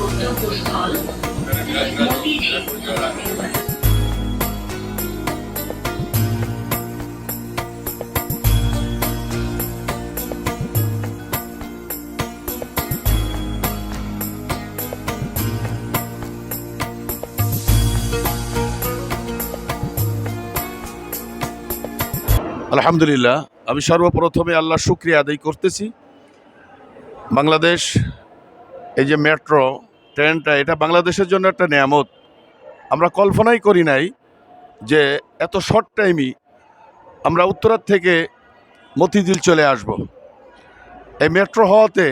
গন্তব্যস্থল মতিঝিল। আলহামদুলিল্লাহ, আমি সর্বপ্রথমে আল্লাহর শুকরিয়া আদায় করতেছি। বাংলাদেশ এই যে মেট্রো ট্রেনটা, এটা বাংলাদেশের জন্য একটা নেয়ামত। আমরা কল্পনাই করি নাই যে এত শর্ট টাইমই আমরা উত্তরার থেকে মতিঝিল চলে আসব। এই মেট্রো হওয়াতে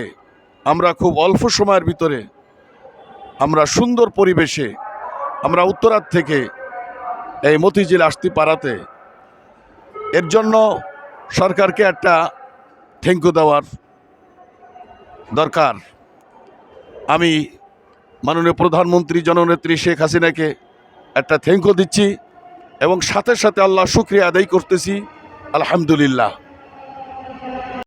আমরা খুব অল্প সময়ের ভিতরে আমরা সুন্দর পরিবেশে আমরা উত্তরার থেকে এই মতিঝিল আসতে পারাতে এর জন্য সরকারকে একটা থ্যাংক ইউ দেওয়ার দরকার। আমি মাননীয় প্রধানমন্ত্রী জননেত্রী শেখ হাসিনাকে একটা থ্যাংক ইউ দিচ্ছি এবং সাথে সাথে আল্লাহ শুকরিয়া আদায় করতেছি। আলহামদুলিল্লাহ।